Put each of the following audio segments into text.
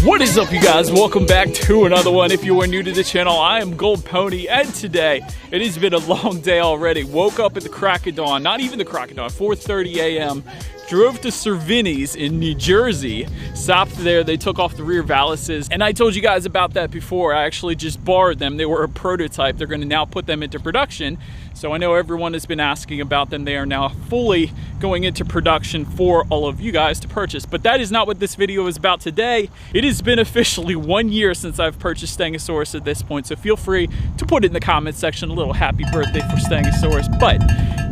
What is up, you guys? Welcome back to another one. If you are new to the channel, I am Gold Pony, and today it has been a long day already. Woke up at the crack of dawn, not even the crack of dawn, 4:30 a.m. Drove to Cervini's in New Jersey, stopped there, they took off the rear valises, and I told you guys about that before. I actually just borrowed them. They were a prototype. They're gonna now put them into production. So I know everyone has been asking about them. They are now fully going into production for all of you guys to purchase. But that is not what this video is about today. It has been officially 1 year since I've purchased Stangosaurus at this point, so feel free to put it in the comment section, a little happy birthday for Stangosaurus. But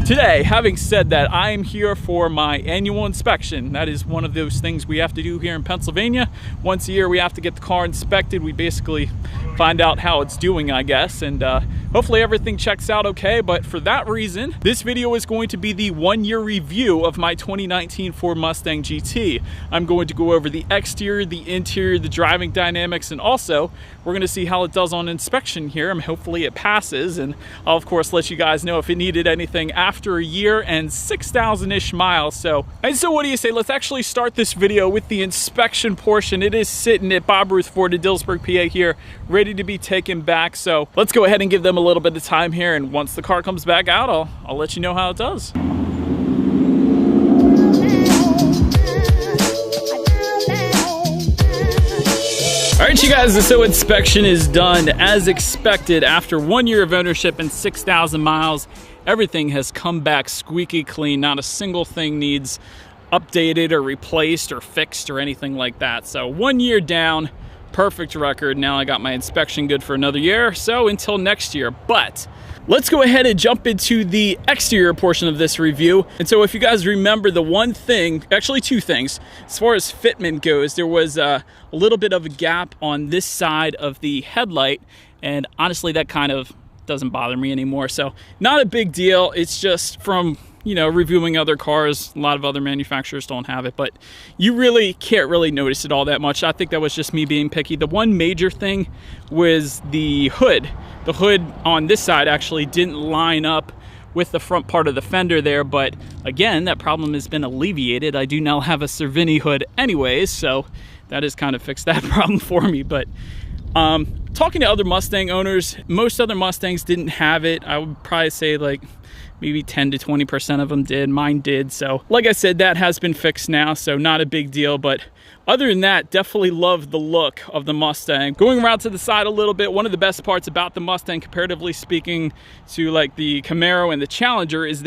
today, having said that, I am here for my annual inspection. That is one of those things we have to do here in Pennsylvania. Once a year, we have to get the car inspected. We basically find out how it's doing, I guess, and hopefully everything checks out okay. But for that reason, this video is going to be the 1 year review of my 2019 Ford Mustang GT. I'm going to go over the exterior, the interior, the driving dynamics, and also we're going to see how it does on inspection here, and hopefully it passes. And I'll of course let you guys know if it needed anything after a year and 6,000-ish miles. So what do you say? Let's actually start this video with the inspection portion. It is sitting at Bob Ruth Ford in Dillsburg, PA here, ready to be taken back. So let's go ahead and give them a little bit of time here, and once the car comes back out, I'll let you know how it does. All right, you guys, so inspection is done as expected. After 1 year of ownership and 6,000 miles, everything has come back squeaky clean. Not a single thing needs updated or replaced or fixed or anything like that. So 1 year down, perfect record. Now I got my inspection good for another year, so until next year. But let's go ahead and jump into the exterior portion of this review. And so if you guys remember, the one thing, actually two things, as far as fitment goes, there was a little bit of a gap on this side of the headlight, and honestly that kind of doesn't bother me anymore. So not a big deal. It's just from, you know, reviewing other cars, a lot of other manufacturers don't have it, but you really can't really notice it all that much. I think that was just me being picky. The one major thing was the hood. The hood on this side actually didn't line up with the front part of the fender there, but again, that problem has been alleviated. I do now have a Cervini hood anyways, so that has kind of fixed that problem for me. But talking to other Mustang owners, most other Mustangs didn't have it. I would probably say like maybe 10 to 20% of them did. Mine did. So like I said, that has been fixed now, so not a big deal. But other than that, definitely love the look of the Mustang. Going around to the side a little bit, one of the best parts about the Mustang, comparatively speaking to like the Camaro and the Challenger, is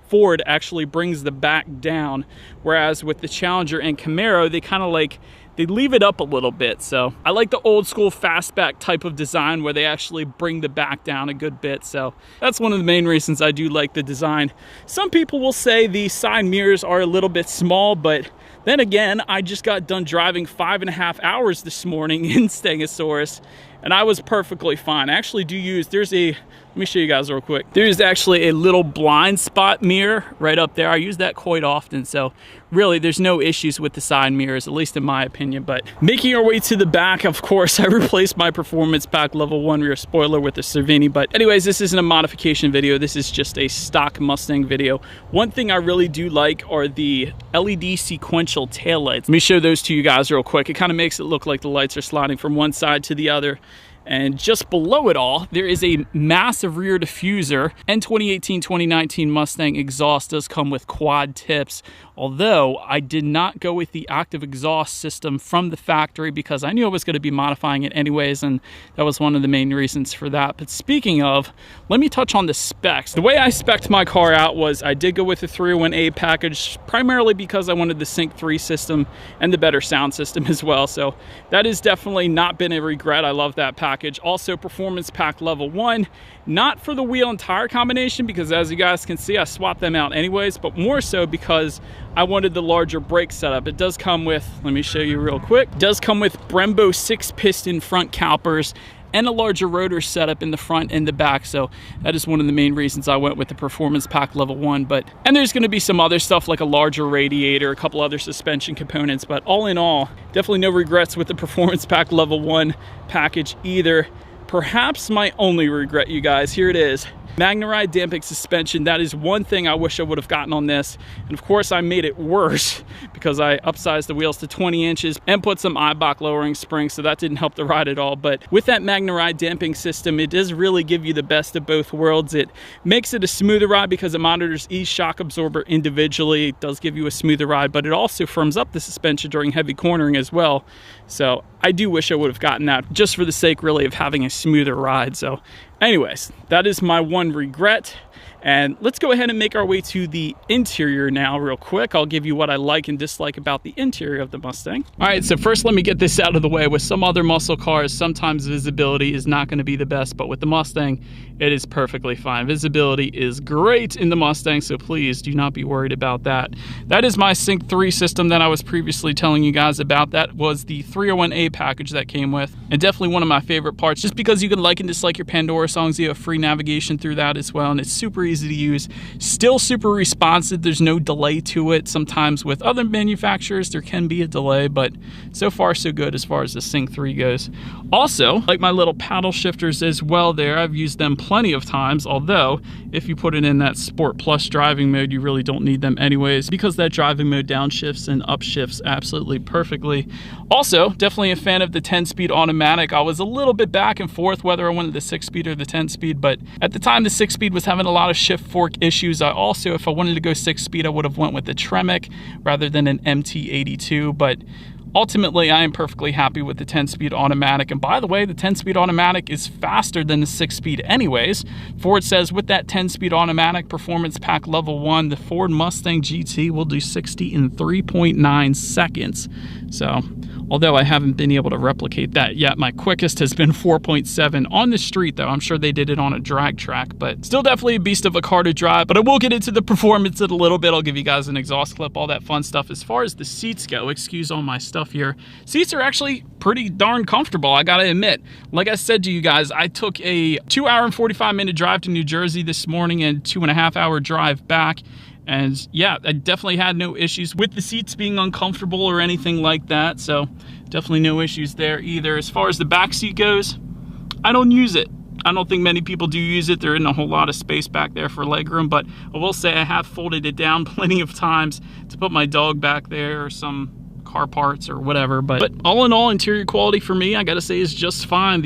Ford actually brings the back down. Whereas with the Challenger and Camaro, they kind of they leave it up a little bit. So I like the old school fastback type of design where they actually bring the back down a good bit. So that's one of the main reasons I do like the design. Some people will say the side mirrors are a little bit small, but then again, I just got done driving 5.5 hours this morning in Stangosaurus, and I was perfectly fine. I actually do use, let me show you guys real quick. There's actually a little blind spot mirror right up there. I use that quite often, so really there's no issues with the side mirrors, at least in my opinion. But making our way to the back, of course, I replaced my Performance Pack Level 1 rear spoiler with the Cervini. But anyways, this isn't a modification video. This is just a stock Mustang video. One thing I really do like are the LED sequential taillights. Let me show those to you guys real quick. It kind of makes it look like the lights are sliding from one side to the other. And just below it all, there is a massive rear diffuser, and 2018-2019 Mustang exhaust does come with quad tips, although I did not go with the active exhaust system from the factory because I knew I was going to be modifying it anyways, and that was one of the main reasons for that. But speaking of, let me touch on the specs. The way I spec'd my car out was I did go with the 301A package, primarily because I wanted the Sync 3 system and the better sound system as well. So that has definitely not been a regret. I love that package. Also, Performance Pack Level 1, not for the wheel and tire combination, because as you guys can see, I swapped them out anyways, but more so because I wanted the larger brake setup. It does come with, let me show you real quick, it does come with Brembo 6-piston front calipers and a larger rotor setup in the front and the back. So that is one of the main reasons I went with the Performance Pack Level 1. And there's going to be some other stuff like a larger radiator, a couple other suspension components, but all in all, definitely no regrets with the Performance Pack Level 1 package either. perhaps my only regret, you guys, here it is. MagneRide damping suspension, that is one thing I wish I would have gotten on this. And of course I made it worse because I upsized the wheels to 20 inches and put some Eibach lowering springs, so that didn't help the ride at all. But with that MagneRide damping system, it does really give you the best of both worlds. It makes it a smoother ride because it monitors each shock absorber individually. It does give you a smoother ride, but it also firms up the suspension during heavy cornering as well. So I do wish I would have gotten that just for the sake really of having a smoother ride. So anyways, that is my one regret. And let's go ahead and make our way to the interior now real quick. I'll give you what I like and dislike about the interior of the Mustang. All right, so first let me get this out of the way. With some other muscle cars, sometimes visibility is not going to be the best, but with the Mustang, it is perfectly fine. Visibility is great in the Mustang, so please do not be worried about that. That is my Sync 3 system that I was previously telling you guys about. That was the 301A package that came with, and definitely one of my favorite parts, just because you can like and dislike your Pandora songs. You have free navigation through that as well, and it's super easy to use, still super responsive. There's no delay to it. Sometimes with other manufacturers there can be a delay, but so far so good as far as the Sync 3 goes. Also, like my little paddle shifters as well there, I've used them plenty of times, although if you put it in that Sport Plus driving mode, you really don't need them anyways, because that driving mode downshifts and upshifts absolutely perfectly. Also, definitely a fan of the 10-speed automatic. I was a little bit back and forth whether I wanted the 6-speed or the 10-speed, but at the time the 6-speed was having a lot of shift fork issues. I also, if I wanted to go 6-speed, I would have went with the Tremec rather than an MT82, but ultimately I am perfectly happy with the 10-speed automatic. And by the way, the 10-speed automatic is faster than the 6-speed anyways. Ford says with that 10-speed automatic performance pack level 1, the Ford Mustang GT will do 60 in 3.9 seconds. So although I haven't been able to replicate that yet, my quickest has been 4.7 on the street though. I'm sure they did it on a drag track, but still definitely a beast of a car to drive. But I will get into the performance in a little bit. I'll give you guys an exhaust clip, all that fun stuff. As far as the seats go, excuse all my stuff here, seats are actually pretty darn comfortable, I gotta admit. Like I said to you guys, I took a 2-hour and 45-minute drive to New Jersey this morning and 2.5-hour drive back. And yeah, I definitely had no issues with the seats being uncomfortable or anything like that. So definitely no issues there either. As far as the back seat goes, I don't use it. I don't think many people do use it. There isn't a whole lot of space back there for legroom, but I will say I have folded it down plenty of times to put my dog back there or some car parts or whatever. But all in all, interior quality for me, I gotta say, is just fine.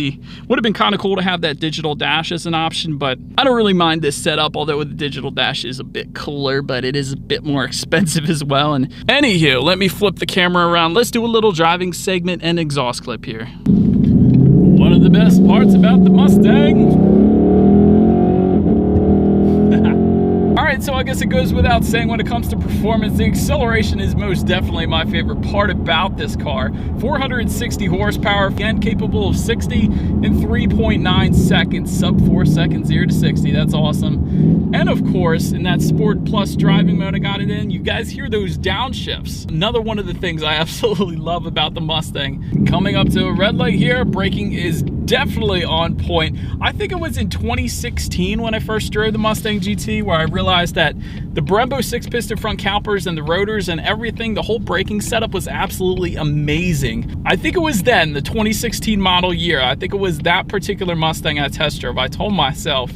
Would have been kind of cool to have that digital dash as an option, but I don't really mind this setup, although the digital dash is a bit cooler, but it is a bit more expensive as well. And anywho, let me flip the camera around. Let's do a little driving segment and exhaust clip here. One of the best parts about the Mustang. Alright, so I guess it goes without saying, when it comes to performance, the acceleration is most definitely my favorite part about this car. 460 horsepower, again capable of 60 in 3.9 seconds, sub 4 seconds 0 to 60. That's awesome. And of course, in that Sport Plus driving mode I got it in, you guys hear those downshifts. Another one of the things I absolutely love about the Mustang. Coming up to a red light here, braking is definitely on point. I think it was in 2016 when I first drove the Mustang GT where I realized that the Brembo 6-piston front calipers and the rotors and everything, the whole braking setup was absolutely amazing. I think it was then, the 2016 model year, I think it was that particular Mustang I test drove. I told myself,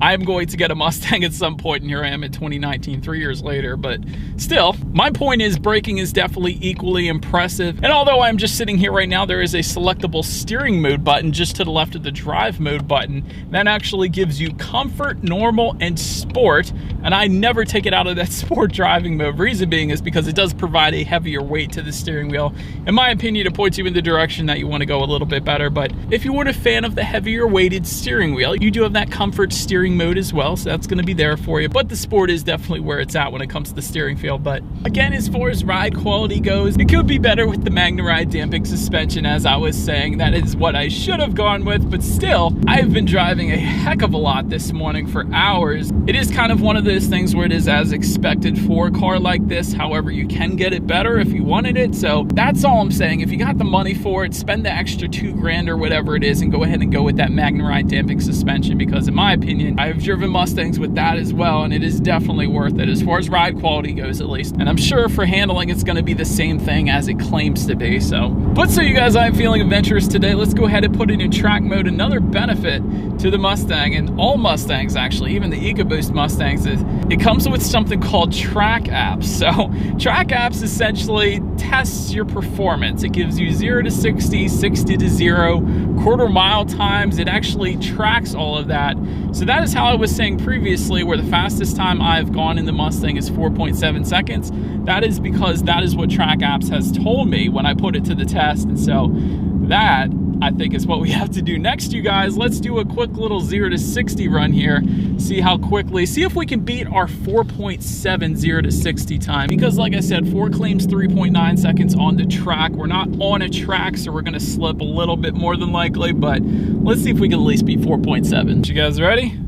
I'm going to get a Mustang at some point, and here I am in 2019, 3 years later. But still, my point is braking is definitely equally impressive. And although I'm just sitting here right now, there is a selectable steering mode button just to the left of the drive mode button. That actually gives you comfort, normal, and sport. And I never take it out of that sport driving mode. Reason being is because it does provide a heavier weight to the steering wheel. In my opinion, it points you in the direction that you want to go a little bit better. But if you weren't a fan of the heavier weighted steering wheel, you do have that comfort steering mode as well, so that's going to be there for you. But the sport is definitely where it's at when it comes to the steering feel. But again, as far as ride quality goes, it could be better with the MagneRide damping suspension. As I was saying, that is what I should have gone with. But still, I've been driving a heck of a lot this morning for hours. It is kind of one of those things where it is as expected for a car like this. However, you can get it better if you wanted it. So that's all I'm saying. If you got the money for it, spend the extra $2 grand or whatever it is and go ahead and go with that MagneRide damping suspension, because in my opinion, Mustang. I've driven Mustangs with that as well, and it is definitely worth it as far as ride quality goes, at least. And I'm sure for handling, it's going to be the same thing as it claims to be. But so you guys, I'm feeling adventurous today. Let's go ahead and put it in track mode. Another benefit to the Mustang, and all Mustangs actually, even the EcoBoost Mustangs, is it comes with something called track apps. So track apps essentially tests your performance. It gives you 0 to 60, 60 to 0, quarter mile times. It actually tracks all of that. So that is how I was saying previously, where the fastest time I've gone in the Mustang is 4.7 seconds. That is because that is what track apps has told me when I put it to the test. And so that, I think, is what we have to do next, you guys. Let's do a quick little 0 to 60 run here. See how quickly, see if we can beat our 4.7 0 to 60 time. Because like I said, Ford claims 3.9 seconds on the track. We're not on a track, so we're gonna slip a little bit more than likely, but let's see if we can at least beat 4.7. You guys ready?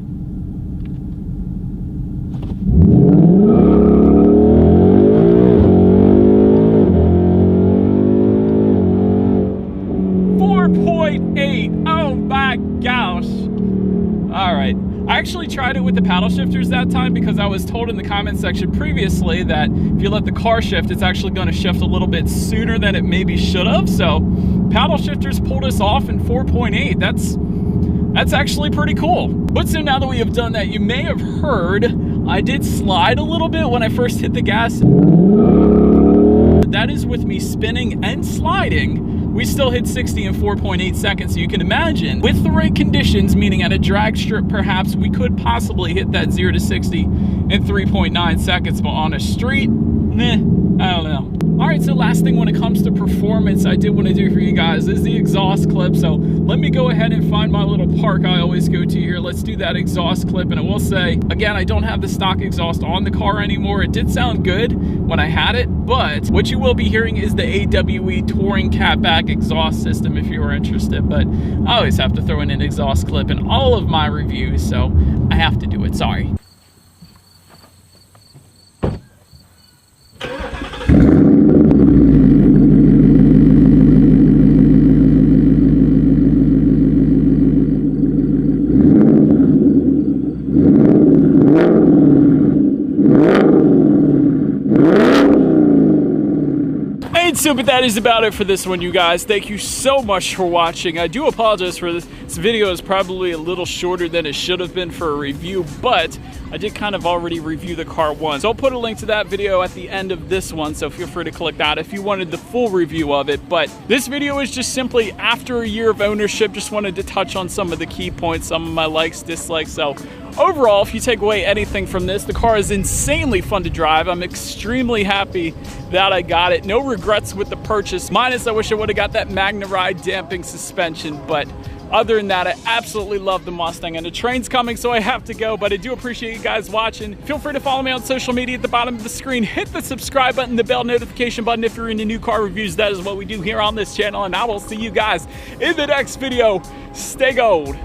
Oh my gosh. All right. I actually tried it with the paddle shifters that time because I was told in the comment section previously that if you let the car shift, it's actually going to shift a little bit sooner than it maybe should have. So paddle shifters pulled us off in 4.8. That's actually pretty cool. But so now that we have done that, you may have heard I did slide a little bit when I first hit the gas. That is with me spinning and sliding. We still hit 60 in 4.8 seconds, so you can imagine, with the right conditions, meaning at a drag strip perhaps, we could possibly hit that 0 to 60 in 3.9 seconds, but on a street, I don't know. All right, so last thing when it comes to performance I did want to do for you guys is the exhaust clip. So let me go ahead and find my little park I always go to here. Let's do that exhaust clip. And I will say, again, I don't have the stock exhaust on the car anymore. It did sound good when I had it, but what you will be hearing is the AWE Touring Catback exhaust system if you are interested. But I always have to throw in an exhaust clip in all of my reviews, so I have to do it, sorry. So, but that is about it for this one, you guys. Thank you so much for watching. I do apologize for this. This video is probably a little shorter than it should have been for a review, but I did kind of already review the car once. So I'll put a link to that video at the end of this one, so feel free to click that if you wanted the full review of it. But this video is just simply after a year of ownership. Just wanted to touch on some of the key points, some of my likes, dislikes. So overall, if you take away anything from this, the car is insanely fun to drive. I'm extremely happy that I got it. No regrets with the purchase, minus I wish I would have got that Magna Ride damping suspension, but other than that, I absolutely love the Mustang, and the train's coming, so I have to go. But I do appreciate you guys watching. Feel free to follow me on social media at the bottom of the screen. Hit the subscribe button, the bell notification button if you're into new car reviews. That is what we do here on this channel, and I will see you guys in the next video. Stay gold.